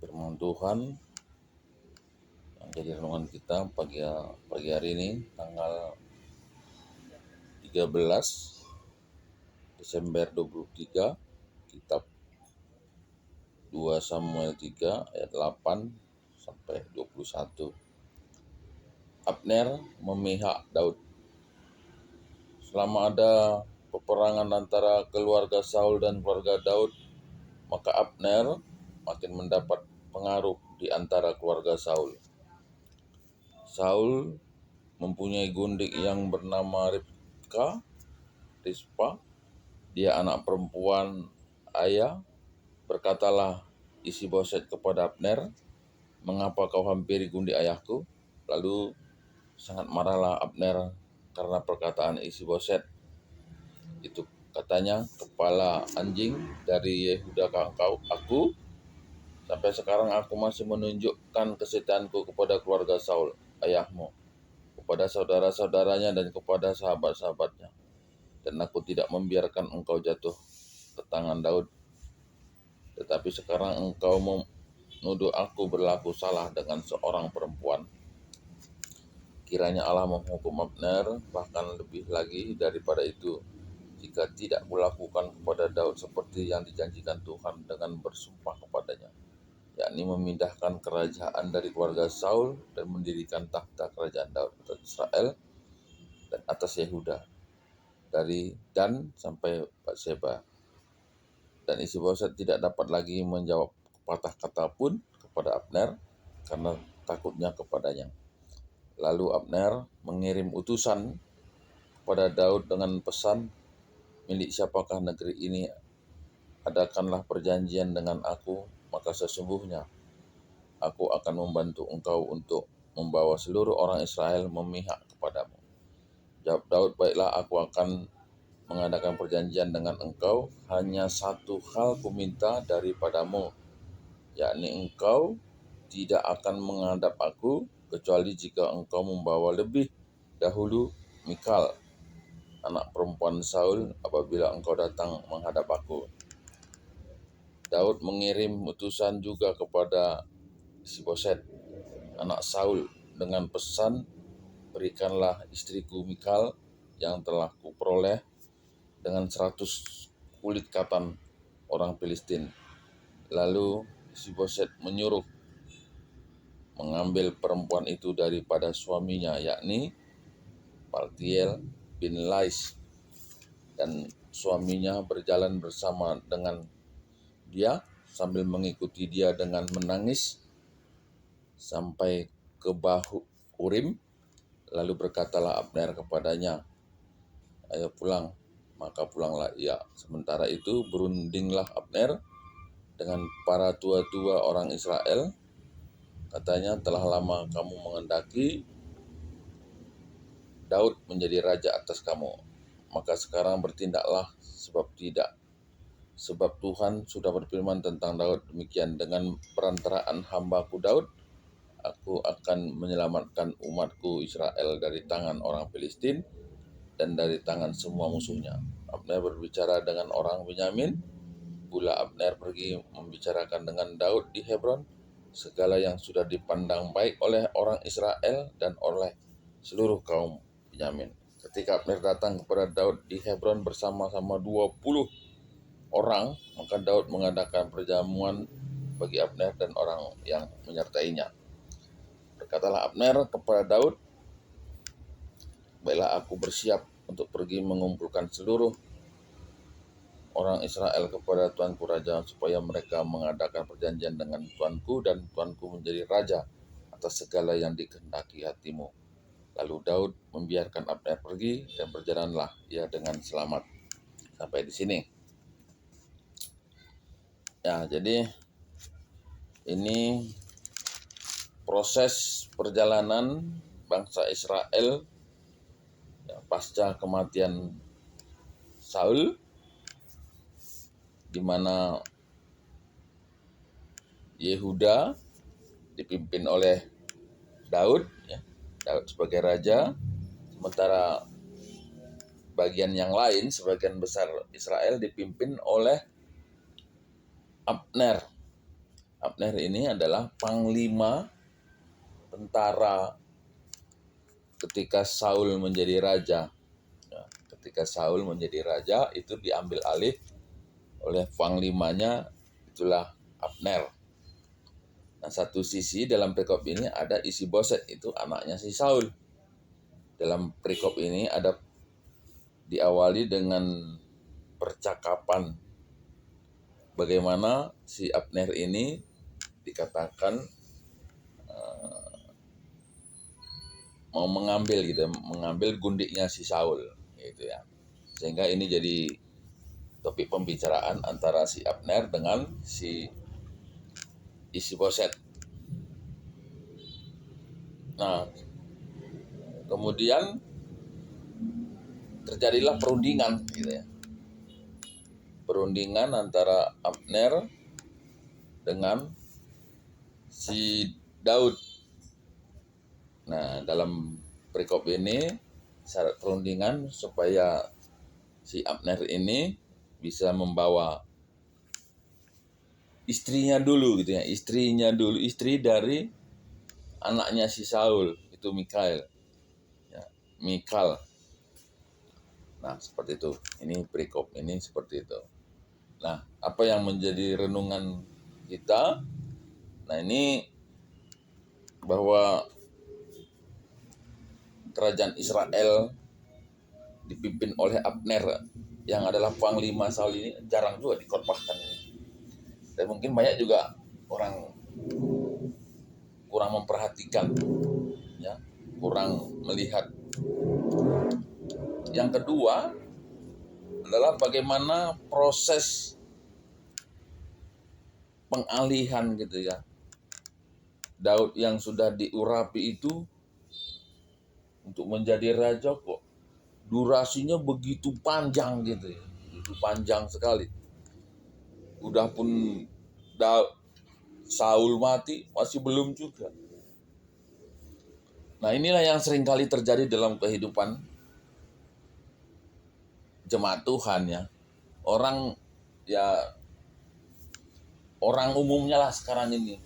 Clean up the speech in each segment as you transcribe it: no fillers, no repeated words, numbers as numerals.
Firman Tuhan yang jadi renungan kita pagi hari ini tanggal 13 Desember 23, kitab 2 Samuel 3 ayat 8 sampai 21. Abner memihak Daud. Selama ada peperangan antara keluarga Saul dan keluarga Daud, maka Abner makin mendapat pengaruh di antara keluarga Saul. Saul mempunyai gundik yang bernama Rispa. Dia anak perempuan ayah. Berkatalah Isi-Boset kepada Abner, "Mengapa kau hampiri gundik ayahku?" Lalu sangat marahlah Abner karena perkataan Isi-Boset itu. Katanya, "Kepala anjing dari Yehuda aku. Sampai sekarang aku masih menunjukkan kesetiaanku kepada keluarga Saul, ayahmu, kepada saudara-saudaranya dan kepada sahabat-sahabatnya. Dan aku tidak membiarkan engkau jatuh ke tangan Daud. Tetapi sekarang engkau menuduh aku berlaku salah dengan seorang perempuan. Kiranya Allah menghukum Abner, bahkan lebih lagi daripada itu, jika tidak kulakukan kepada Daud seperti yang dijanjikan Tuhan dengan bersumpah kepadanya, yakni memindahkan kerajaan dari keluarga Saul dan mendirikan tahta kerajaan Daud atas Israel dan atas Yehuda, dari Dan sampai Batseba." Dan Isi-Boset tidak dapat lagi menjawab patah kata pun kepada Abner karena takutnya kepadanya. Lalu Abner mengirim utusan kepada Daud dengan pesan, "Milik siapakah negeri ini? Adakanlah perjanjian dengan aku, maka sesungguhnya aku akan membantu engkau untuk membawa seluruh orang Israel memihak kepadamu." Jawab Daud, "Baiklah, aku akan mengadakan perjanjian dengan engkau. Hanya satu hal kuminta daripadamu, yakni engkau tidak akan menghadap aku, kecuali jika engkau membawa lebih dahulu Mikal, anak perempuan Saul, apabila engkau datang menghadap aku." Daud mengirim utusan juga kepada Isi-Boset, anak Saul, dengan pesan, "Berikanlah istriku Mikal yang telah kuperoleh dengan 100 kulit katan orang Filistin." Lalu Isi-Boset menyuruh mengambil perempuan itu daripada suaminya, yakni Paltiel bin Lais, dan suaminya berjalan bersama dengan dia sambil mengikuti dia dengan menangis sampai ke Bahu Urim. Lalu berkatalah Abner kepadanya, "Ayo pulang." Maka pulanglah ia. Sementara itu berundinglah Abner dengan para tua-tua orang Israel. Katanya, "Telah lama kamu menghendaki Daud menjadi raja atas kamu. Maka sekarang bertindaklah, sebab Tuhan sudah berfirman tentang Daud demikian, dengan perantaraan hambaku Daud, aku akan menyelamatkan umatku Israel dari tangan orang Filistin dan dari tangan semua musuhnya." Abner berbicara dengan orang Benyamin. Pula Abner pergi membicarakan dengan Daud di Hebron segala yang sudah dipandang baik oleh orang Israel dan oleh seluruh kaum Benyamin. Ketika Abner datang kepada Daud di Hebron bersama-sama 20 orang, maka Daud mengadakan perjamuan bagi Abner dan orang yang menyertainya. Berkatalah Abner kepada Daud, "Baiklah, aku bersiap untuk pergi mengumpulkan seluruh orang Israel kepada tuanku raja, supaya mereka mengadakan perjanjian dengan tuanku dan tuanku menjadi raja atas segala yang dikehendaki hatimu." Lalu Daud membiarkan Abner pergi dan berjalanlah ia dengan selamat. Sampai di sini. Ya, jadi ini proses perjalanan bangsa Israel ya, pasca kematian Saul, di mana Yehuda dipimpin oleh Daud, ya, Daud sebagai raja, sementara bagian yang lain, sebagian besar Israel dipimpin oleh Abner. Abner ini adalah panglima tentara ketika Saul menjadi raja. Ya, ketika Saul menjadi raja itu diambil alih oleh panglimanya, itulah Abner. Nah, satu sisi dalam perikop ini ada Isi-Boset, itu anaknya si Saul. Dalam perikop ini ada diawali dengan percakapan bagaimana si Abner ini dikatakan mau mengambil gitu, mengambil gundiknya si Saul gitu ya. Sehingga ini jadi topik pembicaraan antara si Abner dengan si Isi-Boset. Nah, kemudian terjadilah perundingan gitu ya. Perundingan antara Abner dengan si Daud. Nah, dalam perikop ini syarat perundingan supaya si Abner ini bisa membawa istrinya dulu gitu ya, istri dari anaknya si Saul itu Mikal. Ya, Mikal. Nah, seperti itu. Ini perikop ini seperti itu. Nah, apa yang menjadi renungan kita? Nah, ini bahwa kerajaan Israel dipimpin oleh Abner yang adalah panglima Saul ini jarang juga dikorbankan. Dan mungkin banyak juga orang kurang memperhatikan, ya, kurang melihat. Yang kedua adalah bagaimana proses pengalihan gitu ya. Daud yang sudah diurapi itu untuk menjadi raja kok durasinya begitu panjang gitu ya. Begitu panjang sekali. Udah pun Saul mati masih belum juga. Nah, inilah yang seringkali terjadi dalam kehidupan jemaat Tuhan ya. Orang umumnya lah sekarang ini,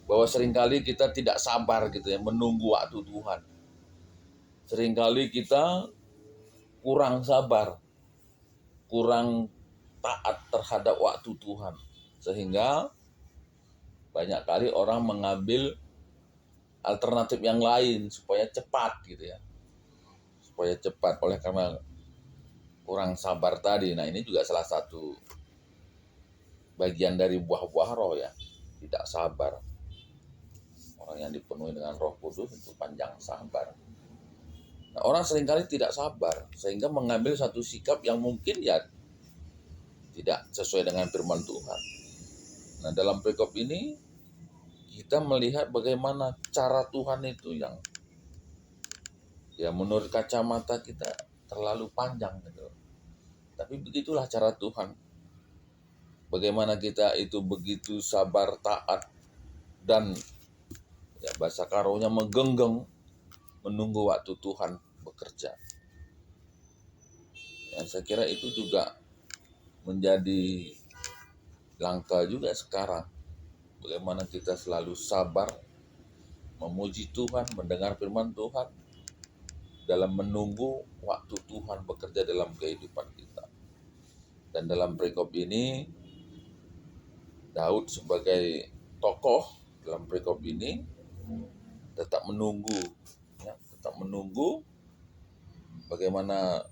bahwa seringkali kita tidak sabar gitu ya menunggu waktu Tuhan. Seringkali kita kurang sabar, kurang taat terhadap waktu Tuhan. Sehingga banyak kali orang mengambil alternatif yang lain supaya cepat gitu ya. Supaya cepat oleh karena kurang sabar tadi. Nah, ini juga salah satu bagian dari buah-buah roh ya, tidak sabar. Orang yang dipenuhi dengan Roh Kudus itu panjang sabar. Nah, orang seringkali tidak sabar sehingga mengambil satu sikap yang mungkin ya tidak sesuai dengan firman Tuhan. Nah, dalam perikop ini kita melihat bagaimana cara Tuhan itu yang ya menurut kacamata kita terlalu panjang gitu. Tapi begitulah cara Tuhan. Bagaimana kita itu begitu sabar, taat, dan ya bahasa karonya menggenggam menunggu waktu Tuhan bekerja. Ya, saya kira itu juga menjadi langkah juga sekarang. Bagaimana kita selalu sabar, memuji Tuhan, mendengar firman Tuhan, dalam menunggu waktu Tuhan bekerja dalam kehidupan kita. Dan dalam perikop ini, Daud sebagai tokoh dalam perikop ini tetap menunggu, ya, tetap menunggu bagaimana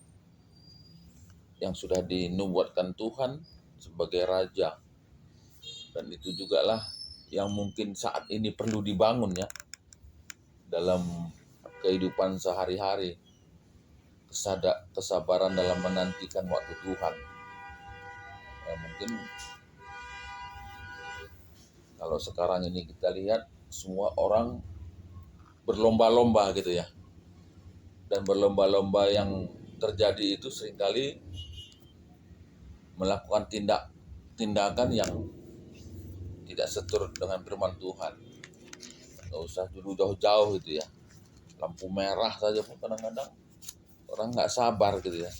yang sudah dinubuatkan Tuhan sebagai raja. Dan itu juga lah yang mungkin saat ini perlu dibangun ya dalam kehidupan sehari-hari. Kesabaran dalam menantikan waktu Tuhan. Ya, mungkin kalau sekarang ini kita lihat semua orang berlomba-lomba gitu ya. Dan berlomba-lomba yang terjadi itu seringkali melakukan tindakan yang tidak seturut dengan firman Tuhan. Nggak usah dulu jauh-jauh gitu ya. Lampu merah saja pun kadang-kadang orang nggak sabar gitu ya.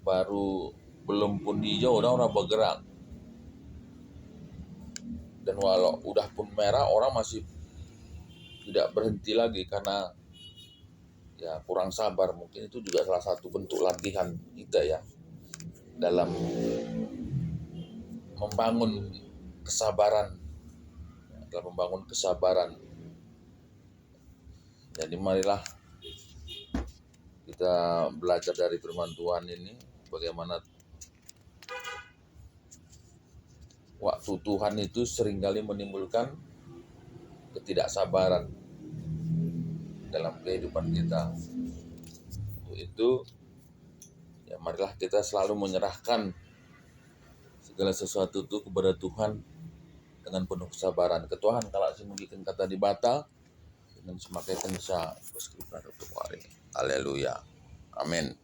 Baru belum pun hijau orang bergerak. Dan walau udah pun merah orang masih tidak berhenti lagi karena ya kurang sabar. Mungkin itu juga salah satu bentuk latihan kita ya dalam membangun kesabaran, Jadi marilah kita belajar dari firman Tuhan ini, bagaimana waktu Tuhan itu seringkali menimbulkan ketidaksabaran dalam kehidupan kita. Untuk itu, ya marilah kita selalu menyerahkan segala sesuatu itu kepada Tuhan dengan penuh kesabaran. Ketuhan kalau mungkin kata dibata dengan semakin sa. Haleluya. Amin.